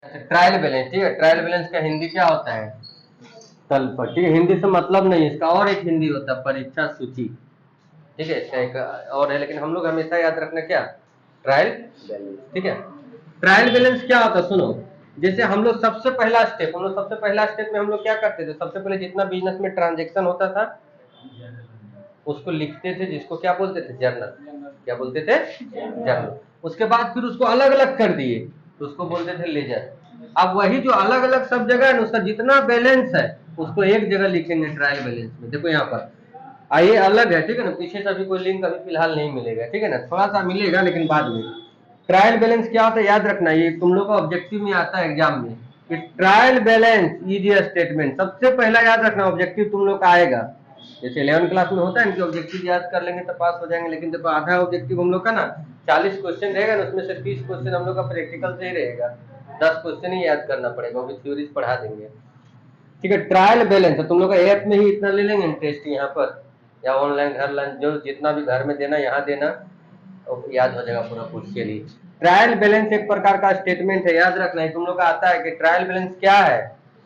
अच्छा, trial balance, ठीक है। ट्रायल बैलेंस का हिंदी क्या होता है? तल पर, ठीक है। हिंदी से मतलब नहीं, इसका और एक हिंदी होता है, परीक्षा सूची, ठीक है। इसका एक और है, लेकिन हम लोग हमेशा याद रखना क्या, ट्रायल बैलेंस, ठीक है। ट्रायल बैलेंस क्या होता है, सुनो। जैसे हम लोग सबसे पहला स्टेप में हम लोग क्या करते थे, सबसे पहले जितना बिजनेस में ट्रांजेक्शन होता था उसको लिखते थे, जिसको क्या बोलते थे, जर्नल। क्या बोलते थे, जर्नल। उसके बाद फिर उसको अलग अलग कर दिए, तो उसको बोलते थे लेजर। अब वही जो अलग अलग सब जगह है ना, उसका जितना बैलेंस है उसको एक जगह लिखेंगे ट्रायल बैलेंस में। देखो यहाँ पर ये अलग है, ठीक है ना। पीछे से अभी कोई लिंक अभी फिलहाल नहीं मिलेगा, ठीक है ना, थोड़ा सा मिलेगा लेकिन बाद में। ट्रायल बैलेंस क्या होता है, याद रखना, ये तुम लोग का ऑब्जेक्टिव में आता है एग्जाम में, कि trial balance is a statement. सबसे पहला याद रखना ऑब्जेक्टिव तुम लोग का आएगा। जैसे 11 क्लास में होता है कि ऑब्जेक्टिव याद कर लेंगे तो पास हो जाएंगे, लेकिन जब आधा ऑब्जेक्टिव हम लोग का ना 40 क्वेश्चन रहेगा ना, उसमें से 30 क्वेश्चन हम लोग का प्रैक्टिकल से ही रहेगा, 10 क्वेश्चन ही याद करना पड़ेगा, वो भी थ्योरीज पढ़ा देंगे, ठीक है। ट्रायल बैलेंस है, तुम लोग का ऐप में ही इतना ले लेंगे टेस्ट यहाँ पर, या ऑनलाइन घर लंच जो जितना भी घर में देना यहाँ देना, तो याद हो जाएगा पूरा कुछ के लिए। ट्रायल बैलेंस एक प्रकार का स्टेटमेंट है, याद रखना है। तुम लोग का आता है कि ट्रायल बैलेंस क्या है,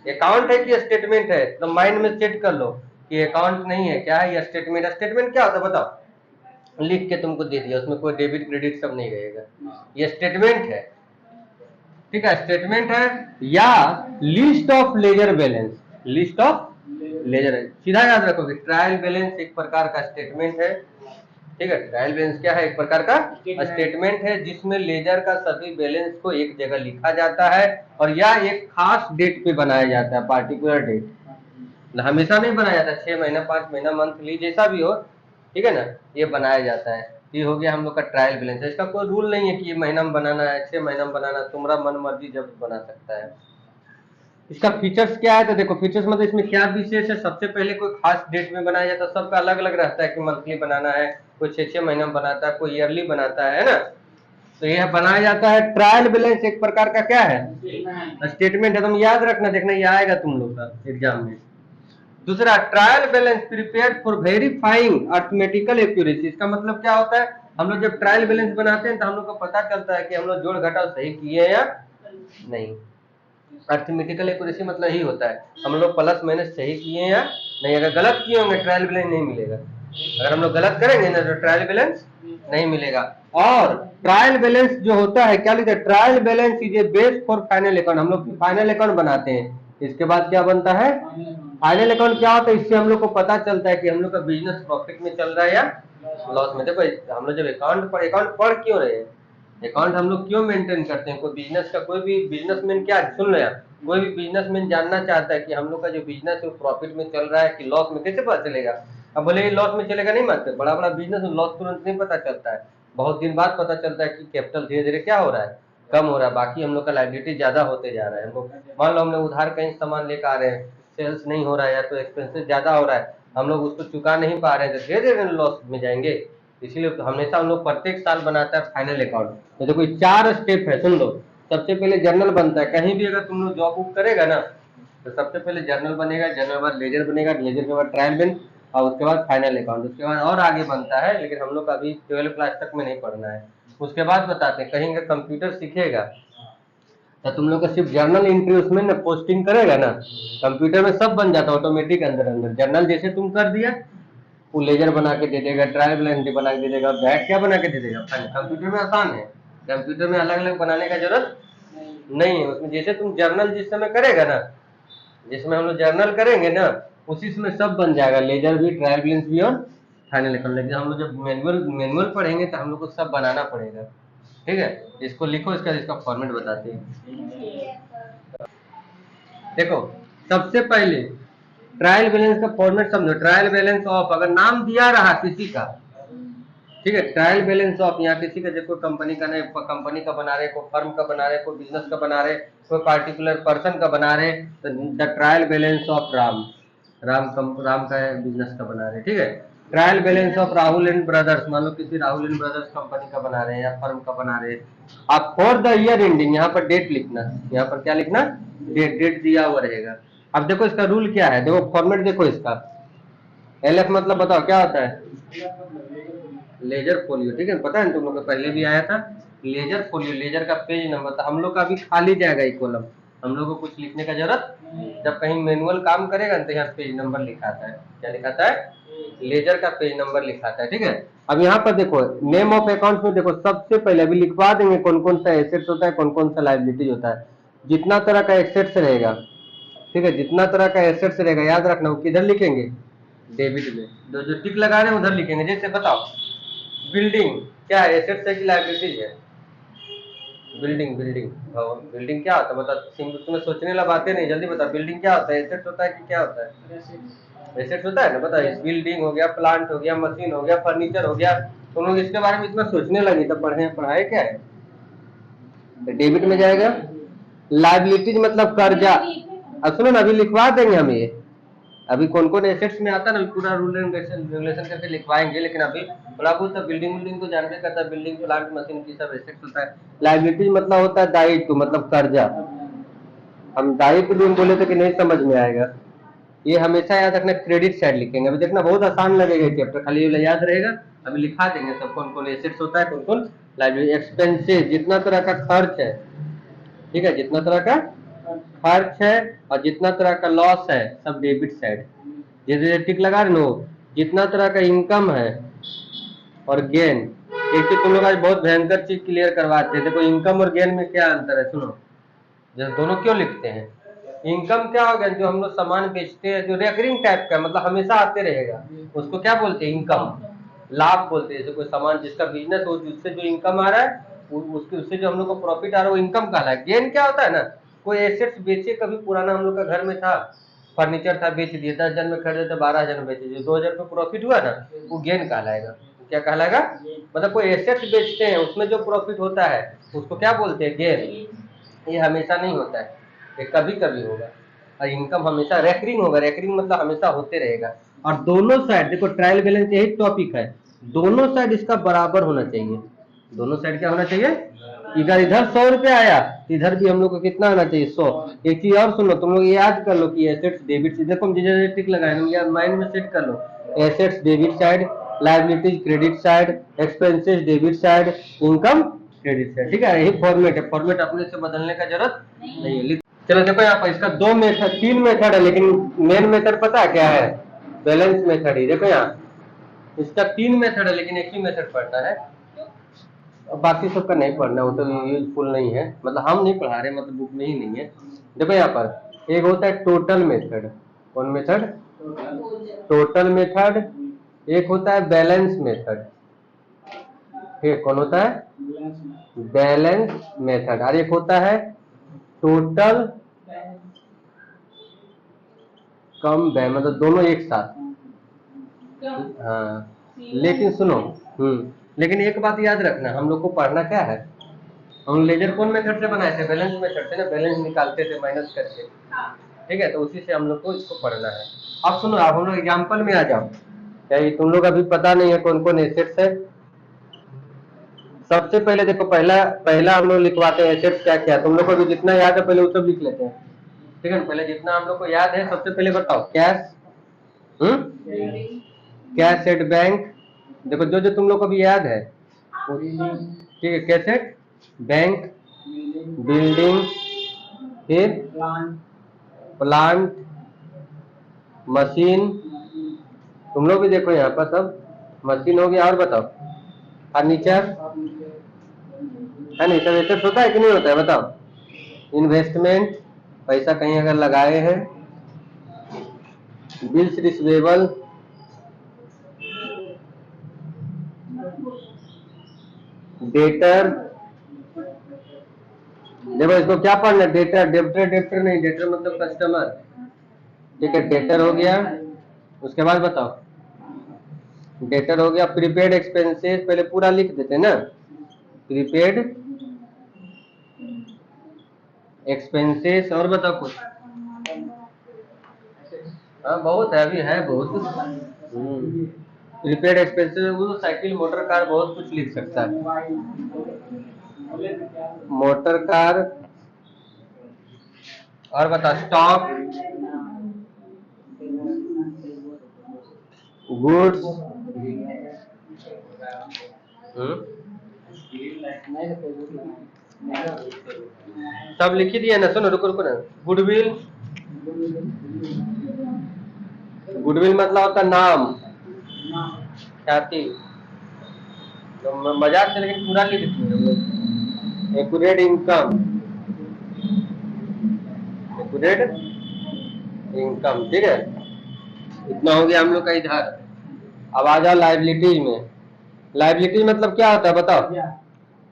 अकाउंट है कि स्टेटमेंट है, तो माइंड में सेट कर लो कि अकाउंट नहीं है, क्या है, ये स्टेटमेंट है। स्टेटमेंट क्या होता है बताओ, लिख के तुमको दे दिया, उसमें कोई डेबिट क्रेडिट सब नहीं रहेगा, ये स्टेटमेंट है, ठीक है। स्टेटमेंट है या list of ledger balance, list of ledger है, सीधा याद रखोगे। ट्रायल बैलेंस एक प्रकार का स्टेटमेंट है, ठीक है। ट्रायल बैलेंस क्या है, एक प्रकार का स्टेटमेंट है जिसमें लेजर का सभी बैलेंस को एक जगह लिखा जाता है, और यह एक खास डेट पे बनाया जाता है, पार्टिकुलर डेट, हमेशा नहीं बनाया जाता, 6 महीना 5 महीना मंथली जैसा भी हो, ठीक है ना, ये बनाया जाता है। ये हो गया हम लोग का ट्रायल बैलेंस। इसका कोई रूल नहीं है कि ये महीना में बनाना है, 6 महीना में बनाना है, तुम्हारा मन मर्जी जब बना सकता है। इसका फीचर्स क्या है, तो देखो फीचर्स मतलब इसमें क्या विशेष है। सबसे पहले कोई खास डेट में बनाया जाता है, सबका अलग अलग रहता है कि मंथली बनाना है, कोई 6 महीना में बनाता है, कोई ईयरली बनाता है ना। तो यह बनाया जाता है। ट्रायल बैलेंस एक प्रकार का क्या है, स्टेटमेंट है, तुम याद रखना, देखना ये आएगा तुम लोग का एग्जाम में। दूसरा, trial balance prepared for verifying arithmetical accuracy. इसका मतलब क्या होता है, हम लोग जब ट्रायल बैलेंस बनाते हैं तो हम लोग को पता चलता है कि हम लोग जोड़ घटाव सही किए या नहीं। अर्थमेटिकल एक्यूरेसी मतलब ही होता है हम लोग प्लस माइनस सही किए या नहीं। अगर गलत किए होंगे ट्रायल बैलेंस नहीं मिलेगा, अगर हम लोग गलत करेंगे ना तो ट्रायल बैलेंस नहीं मिलेगा। और ट्रायल बैलेंस जो होता है क्या लिखते हैं, trial balance is a base for final account. हम लोग फाइनल अकाउंट बनाते हैं, इसके बाद क्या बनता है, फाइनल अकाउंट। क्या होता है, इससे हम लोग को पता चलता है कि हम लोग का बिजनेस प्रॉफिट में चल रहा है या लॉस में। देखो हम लोग जब अकाउंट पढ़ क्यों रहे हैं, अकाउंट हम लोग क्यों मेंटेन करते हैं, कोई बिजनेस का कोई भी बिजनेसमैन, क्या सुन रहे हैं, कोई भी बिजनेसमैन जानना चाहता है कि हम लोग का जो बिजनेस है वो प्रॉफिट में चल रहा है कि लॉस में, कैसे पता चलेगा। अब बोले लॉस में चलेगा, नहीं मानते, बड़ा बड़ा बिजनेस में लॉस तुरंत नहीं पता चलता है, बहुत दिन बाद पता चलता है कि कैपिटल धीरे धीरे क्या हो रहा है, कम हो रहा है, बाकी हम लोग का लाइबिलिटी ज्यादा होते जा रहा है। हमको मान लो हमने उधार कहीं सामान लेकर आ रहे हैं, सेल्स नहीं हो रहा है या तो एक्सपेंसेस ज्यादा हो रहा है, हम लोग उसको चुका नहीं पा रहे हैं, तो धीरे धीरे लॉस में जाएंगे। इसीलिए तो हमेशा हम लोग प्रत्येक साल बनाता है फाइनल अकाउंट। तो देखो 4 स्टेप है, सुन लो। सबसे पहले जर्नल बनता है, कहीं भी अगर तुम लोग जॉब बुक करेगा ना तो सबसे पहले जर्नल बनेगा, जर्नल के बाद लेजर बनेगा, लेजर के बाद ट्रायल बैलेंस, और उसके बाद फाइनल अकाउंट, उसके बाद और आगे बनता है, लेकिन हम लोग का अभी 12 क्लास तक में नहीं पढ़ना है। उसके बाद बताते हैं, कहीं का कंप्यूटर सीखेगा तो तुम लोग का सिर्फ जर्नल एंट्री उसमें ना पोस्टिंग करेगा ना, कंप्यूटर में सब बन जाता है ऑटोमेटिक, अंदर अंदर जर्नल जैसे तुम कर दिया, वो लेजर बना के दे देगा, ट्रायल बैलेंस बना के दे देगा, बैग क्या बना के दे देगा। कंप्यूटर में आसान है, कंप्यूटर में अलग अलग बनाने का जरूरत नहीं है। उसमें जैसे तुम जर्नल जिस समय करेगा ना, जिसमें हम लोग जर्नल करेंगे ना, उसी समय सब बन जाएगा, लेजर भी, ट्रायल बैलेंस भी और फाइनल अकाउंट। लेकिन हम लोग जब मैनुअल पढ़ेंगे तो हम लोग को सब बनाना पड़ेगा, ठीक है। इसको लिखो, इसका फॉर्मेट बताते हैं। देखो सबसे पहले ट्रायल बैलेंस का फॉर्मेट समझो। ट्रायल बैलेंस ऑफ, अगर नाम दिया रहा किसी का, ठीक है, ट्रायल बैलेंस ऑफ, यहाँ किसी का देखो कंपनी का नहीं, कंपनी का बना रहे, कोई फर्म का बना रहे, कोई बिजनेस का बना रहे, कोई पार्टिकुलर पर्सन का बना रहे, तो the trial balance of Ram का बिजनेस का बना रहे, ठीक है। Trial balance of Rahul and brothers, मान लो किसी राहुल एंड ब्रदर्स कंपनी का बना रहे हैं या फर्म का बना रहे हैं। आप फॉर द ईयर एंडिंग, यहाँ पर डेट लिखना, यहाँ पर क्या लिखना, डेट दिया हुआ रहेगा। अब देखो इसका रूल क्या है, देखो फॉर्मेट देखो इसका, एलएफ मतलब बताओ क्या होता है, लेजर फोलियो, ठीक है, पता है तुम लोग को पहले भी आया था। लेजर फोलियो, लेजर का पेज नंबर, तो हम लोग का अभी खाली जाएगा ये कॉलम, हम लोग को कुछ लिखने का जरूरत। जब कहीं मैनुअल काम करेगा ना तो यहाँ पेज नंबर लिखाता है, क्या लिखाता है, लेजर का पेज नंबर लिखाता है, ठीक है। अब यहाँ पर देखो नेम ऑफ अकाउंट में देखो सबसे पहले अभी लिखवा देंगे कौन कौन सा एसेट्स होता है, कौन कौन सा लाइबिलिटीज होता है। जितना तरह का एसेट्स रहेगा, ठीक है, जितना तरह का एसेट्स रहेगा याद रखना, वो किधर लिखेंगे, डेबिट में। जो टिक लगा रहे हैं उधर लिखेंगे। जैसे बताओ बिल्डिंग क्या है, एसेट्स है कि लाइबिलिटीज है, बिल्डिंग, बिल्डिंग और बिल्डिंग क्या होता है बता, तुम्हें सोचने वाला बातें नहीं, जल्दी बता, बिल्डिंग क्या होता है, एसेट्स होता है कि क्या होता है, एसेट्स होता है ना, बता। बिल्डिंग हो गया, प्लांट हो गया, मशीन हो गया, फर्नीचर हो गया, तुम लोग इसके बारे में इतना सोचने लगे तो पढ़ाए क्या है, तो डेबिट में जाएगा। लाइबिलिटीज मतलब कर्जा। अब सुनो ना, अभी लिखवा देंगे हम ये, अभी कौन कौन एसेट्स में आता है ना पूरा रूल एंड रेगुलेशन करके लिखवाएंगे, लेकिन अभी थोड़ा बहुत तो बिल्डिंग बिल्डिंग को जानते करता है, बिल्डिंग प्लांट मशीन की सब एसेट्स होता है। लाइबिलिटी मतलब होता है दायित्व, मतलब कर्जा। हम दायित्व भी बोले तो कि नहीं समझ में आएगा, ये हमेशा याद रखना, क्रेडिट साइड लिखेंगे। अभी देखना बहुत आसान लगेगा चैप्टर, खाली ये याद रहेगा। अभी लिखा देंगे सब कौन कौन एसेट्स होता है, कौन कौन लाइबिलिटी। एक्सपेंसेस जितना तरह का खर्च है, ठीक है, जितना तरह का खर्च है और जितना तरह का लॉस है सब डेबिट साइड। जैसे टिक लगा रहे नो, जितना तरह का इनकम है और गेन। एक चीज तुम लोग आज बहुत भयंकर चीज क्लियर करवाते हैं, देखो इनकम और गेन में क्या अंतर है, सुनो। जैसे दोनों क्यों लिखते हैं, इनकम क्या हो गया, जो हम लोग सामान बेचते हैं, जो रेकरिंग टाइप का मतलब हमेशा आते रहेगा, उसको क्या बोलते हैं, इनकम। लाभ बोलते हैं, जैसे कोई सामान जिसका बिजनेस हो, जिससे जो इनकम आ रहा है, उसके उससे जो हम लोग को प्रॉफिट आ रहा है वो इनकम कहला है। गेन क्या होता है ना, कोई एसेट्स बेचे, कभी पुराना हम लोग का घर में था फर्नीचर था, बेच दिए, 10,000 में खरीदे तो 12,000 में बेचे, जो 2,000 में प्रॉफिट हुआ ना वो गेन कहलाएगा। क्या कहलाएगा, मतलब कोई एसेट्स बेचते हैं उसमें जो प्रॉफिट होता है उसको क्या बोलते हैं, गेन। ये हमेशा नहीं होता है, ये कभी कभी होगा। और इनकम हमेशा रेकरिंग होगा, रेकरिंग मतलब हमेशा होते रहेगा। और दोनों साइड देखो, ट्रायल बैलेंस यही टॉपिक है, दोनों साइड इसका बराबर होना चाहिए। दोनों साइड क्या होना चाहिए, इधर इधर 100 रुपया आया, इधर भी हम लोग को कितना आना चाहिए, 100। एक चीज और सुनो, तुम लोग याद कर लो कि एसेट्स डेबिट से, देखो जिधर टिक लगाए यार माइंड में सेट कर लो। Assets debit side, liabilities credit side, expenses debit side, income credit side, ठीक है। यही फॉर्मेट है, फॉर्मेट अपने से बदलने का जरूरत नहीं है। चलो देखो यहाँ पर इसका दो मेथड, तीन मेथड है, लेकिन मेन मेथड पता है क्या है, बैलेंस मेथड ही। देखो यहाँ इसका तीन मेथड है, लेकिन एक ही मेथड पढ़ना है, और बाकी सबका नहीं पढ़ना, वो तो यूजफुल नहीं है, मतलब हम नहीं पढ़ा रहे, मतलब बुक में ही नहीं है। देखो यहाँ पर एक होता है टोटल मेथड, कौन मेथड, टोटल मेथड। एक होता है बैलेंस मेथड, ठीक, कौन होता है, बैलेंस मेथड। और एक होता है टोटल कम मतलब दोनों एक साथ। हाँ लेकिन सुनो, लेकिन एक बात याद रखना, हम लोग को पढ़ना क्या है, हम लेजर कौन मेथड से बनाए थे, बैलेंस मेथड से ना, बैलेंस निकालते थे माइनस करके, ठीक है, तो उसी से हम लोग को इसको पढ़ना है। अब सुनो, आप हम लोग एग्जाम्पल में आ जाओ, क्या ये तुम लोग अभी पता नहीं है कौन कौन एसेट्स है। सबसे पहले देखो, पहला पहला हम लोग लिखवाते हैं एसेट्स क्या क्या, तुम लोग को भी जितना याद है पहले वो सब लिख लेते हैं, ठीक है। पहले जितना हम लोग को याद है सबसे पहले बताओ, कैश, कैश एट बैंक, देखो जो जो तुम लोग को भी याद है, ठीक है, कैश एट बैंक, बिल्डिंग, फिर प्लांट, मशीन, तुम लोग भी देखो यहाँ पर सब मशीन हो गया, और बताओ फर्नीचर है, नहीं सब एसेट्स होता है कि नहीं होता है, बताओ। इन्वेस्टमेंट, पैसा कहीं अगर लगाए हैं, बिल्स रिसीवेबल, डेटर, देखो इसको क्या पढ़ना है, डेटर, डेप्टर, डेप्टर नहीं, डेटर मतलब कस्टमर, ठीक है, डेटर हो गया। उसके बाद बताओ, डेटर हो गया, प्रीपेड एक्सपेंसेस पहले पूरा लिख देते ना, प्रीपेड एक्सपेंसेस, और बताओ कुछ, हाँ बहुत है, अभी है बहुत। प्रीपेड एक्सपेंसेस वो साइकिल, मोटर कार, बहुत कुछ लिख सकता है, मोटर कार। और बता, स्टॉक, गुड्स, सब लिख ही दिया ना, सुनो रुको रुको ना। गुडविल, गुडविल मतलब होता नाम, ख्याति। तो मजाक से लेकिन पूरा लिख दिए। एक्यूरेट इनकम, एक्यूरेट इनकम, ठीक है। इतना हो गया हम लोग का इधर। अब आ जाओ लाइबिलिटीज में। लाइबिलिटी मतलब क्या होता है बताओ?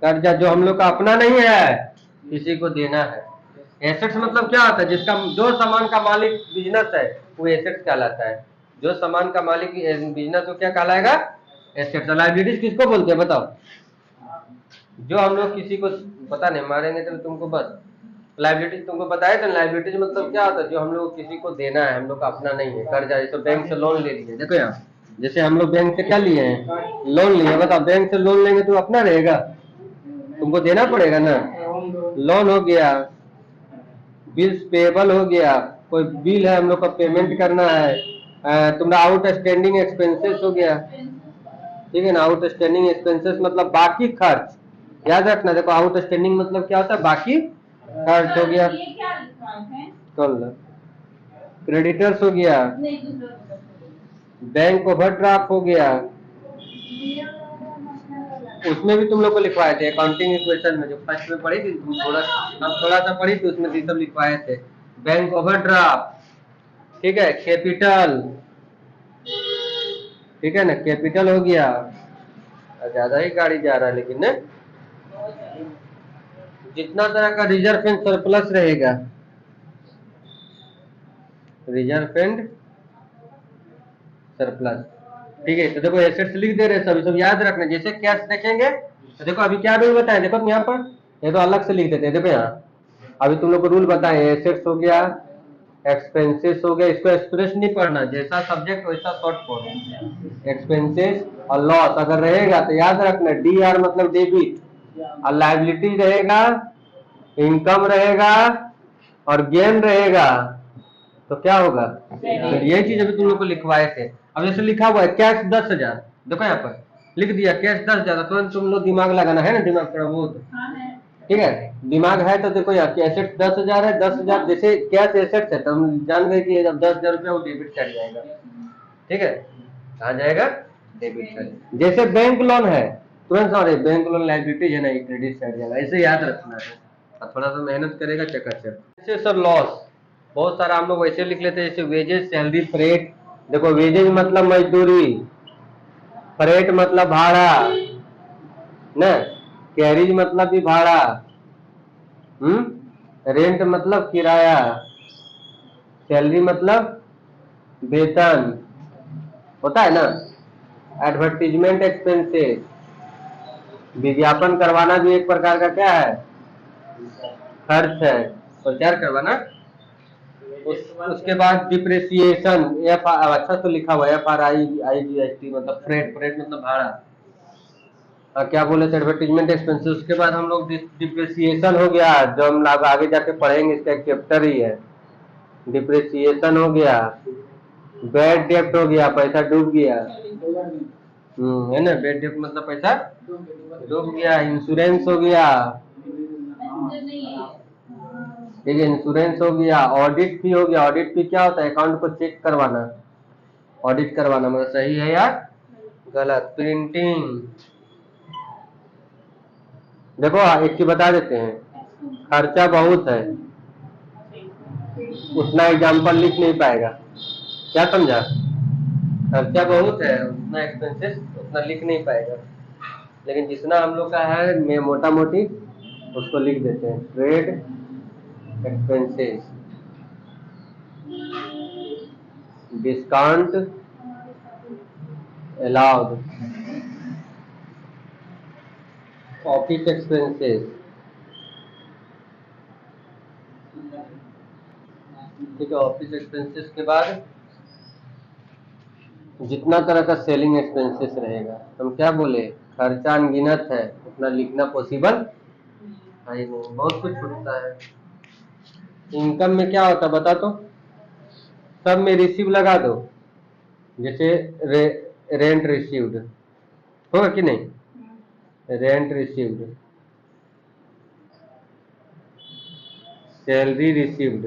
कर्जा जो हम लोग का अपना नहीं है, किसी को देना है। एसेट्स मतलब क्या होता है? जिसका जो सामान का मालिक बिजनेस है वो एसेट्स कहलाता है। जो सामान का मालिक बिजनेस वो क्या कहलाएगा? एसेट्स। लाइबिलिटीज किसको बोलते हैं बताओ? जो हम लोग किसी को पता नहीं, मारेंगे तो तुमको बस। लाइबिलिटीज तुमको बताया था। लाइबिलिटीज मतलब क्या होता है? जो हम लोग किसी को देना है, हम लोग का अपना नहीं है। कर्जा, जैसे बैंक से लोन ले लिए, देखो यहाँ जैसे हम लोग बैंक से क्या लिए हैं? लोन लिए। बताओ बैंक से लोन लेंगे तो अपना रहेगा? तुमको देना पड़ेगा ना। लोन हो गया, बिल्स पेबल हो गया, कोई बिल है हम लोग का पेमेंट करना है, तुम्हारा आउट स्टैंडिंग एक्सपेंसेस हो गया, ठीक है ना। आउट स्टैंडिंग एक्सपेंसेस मतलब बाकी खर्च। याद रखना, देखो आउट स्टैंडिंग मतलब क्या होता है? बाकी खर्च हो गया। कौन ला? क्रेडिटर्स हो गया, बैंक ओवरड्राफ्ट हो गया। उसमें भी तुम लोग को लिखवाए थे अकाउंटिंग इक्वेशन में, जो फर्स्ट में पढ़ी थी तुम, थोड़ा सा पढ़ी थी, उसमें ये सब लिखवाए थे। बैंक ओवरड्राफ्ट, ठीक है। कैपिटल, ठीक है ना, कैपिटल हो गया। ज्यादा ही गाड़ी जा रहा है लेकिन ने? जितना तरह का रिजर्व एंड सरप्लस रहेगा, रिजर्व एंड सरप्लस, ठीक है। तो देखो एसेट्स लिख दे रहे सभी, सब याद रखना। जैसे कैश देखेंगे तो देखो अभी क्या रूल बताए, देखो यहाँ पर, ये तो अलग से लिख देते हैं। देखो यहाँ अभी तुम लोग को रूल बताए, एसेट्स हो गया, एक्सपेंसेस हो गया। इसको एक्सप्रेस नहीं पढ़ना, जैसा सब्जेक्ट वैसा शॉर्ट फॉर्म। एक्सपेंसेस और लॉस अगर रहेगा तो याद रखना, डी आर मतलब डेबिट, और लाइबिलिटी रहेगा, इनकम रहेगा और गेन रहेगा, तो क्या होगा? तो ये चीज अभी तुम लोग को लिखवाए थे। अब जैसे लिखा हुआ है कैश 10,000, देखो यहाँ पर लिख दिया कैश 10,000, तुरंत तुम लोग दिमाग लगाना है ना, दिमाग थोड़ा बहुत, ठीक है। दिमाग है तो देखो यहाँ एसेट 10,000 है, 10,000 जैसे कैश एसेट है तो हम जान गए कि जब 10,000 रुपया वो डेबिट कर जाएगा, ठीक है। कहा जाएगा? Debit side. जैसे बैंक लोन है तुरंत सॉरी बैंक लोन लाइबिलिटी है ना, क्रेडिट साइड जाएगा। ऐसे याद रखना है, और थोड़ा सा मेहनत करेगा चकाचक। जैसे सर लॉस बहुत सारा हम लोग वैसे लिख लेते हैं, जैसे वेजेस, सैलरी, फ्रेट। देखो वेजेज मतलब मजदूरी, फ्रेट मतलब भाड़ा ना, कैरिज मतलब भी भाड़ा, रेंट मतलब किराया, सैलरी मतलब वेतन, होता है ना। एडवर्टीजमेंट एक्सपेंसेस, विज्ञापन करवाना भी एक प्रकार का क्या है? खर्च है, प्रचार करवाना। उसके बाद डिप्रेसिएशन, एफ अच्छा तो लिखा हुआ है, FRIGST मतलब फ्रेट, फ्रेट मतलब भाड़ा। क्या बोले थे? Advertisement expenses. उसके बाद हम लोग डिप्रेसिएशन हो गया, जो हम लोग आगे जाके पढ़ेंगे, इसका एक चैप्टर ही है। डिप्रेसिएशन हो गया, बैड डेप्ट हो गया, पैसा डूब गया, है ना। बैड डेप्ट मतलब पैसा डूब गया। इंश्योरेंस हो गया, ठीक है, इंश्योरेंस हो गया। ऑडिट फी हो गया, ऑडिट फी क्या होता है? अकाउंट को चेक करवाना, ऑडिट करवाना, मतलब सही है या गलत। प्रिंटिंग, देखो एक चीज बता देते हैं, खर्चा बहुत है, उतना एग्जाम्पल लिख नहीं पाएगा, क्या समझा? खर्चा बहुत है, उतना एक्सपेंसेस उतना लिख नहीं पाएगा, लेकिन जितना हम लोग का है मैं मोटा मोटी उसको लिख देते हैं। Trade expenses, discount allowed, office expenses, ठीक है। ऑफिस एक्सपेंसेस के बाद जितना तरह का सेलिंग एक्सपेंसेस रहेगा, हम क्या बोले? खर्चा अनगिनत है, उतना लिखना पॉसिबल है ही नहीं, बहुत कुछ छूटता है। इनकम में क्या होता है बता तो? सब में रिसीव लगा दो, जैसे रेंट रिसीव्ड होगा कि नहीं? Rent received, salary received,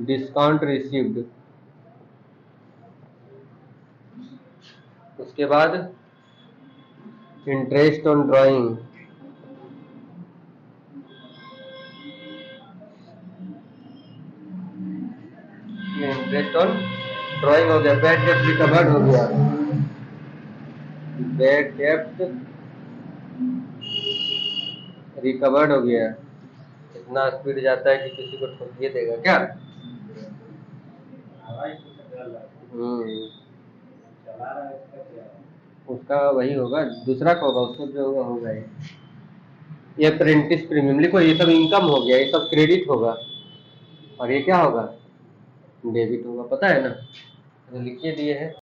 discount received, उसके बाद interest on drawing, interest on drawing हो गया। बैड डेप्ट रिकवर्ड हो गया, बैड डेप्ट रिकवर्ड हो गया। इतना स्पीड जाता है कि किसी को ठोकिए देगा क्या। उसका वही होगा, दूसरा का होगा, उसको जो होगा होगा ये अप्रेंटिस प्रीमियम लिखो, ये सब इनकम हो गया, ये सब क्रेडिट होगा और ये क्या होगा, डेबिट होगा, पता है ना, तो लिख के दिए हैं।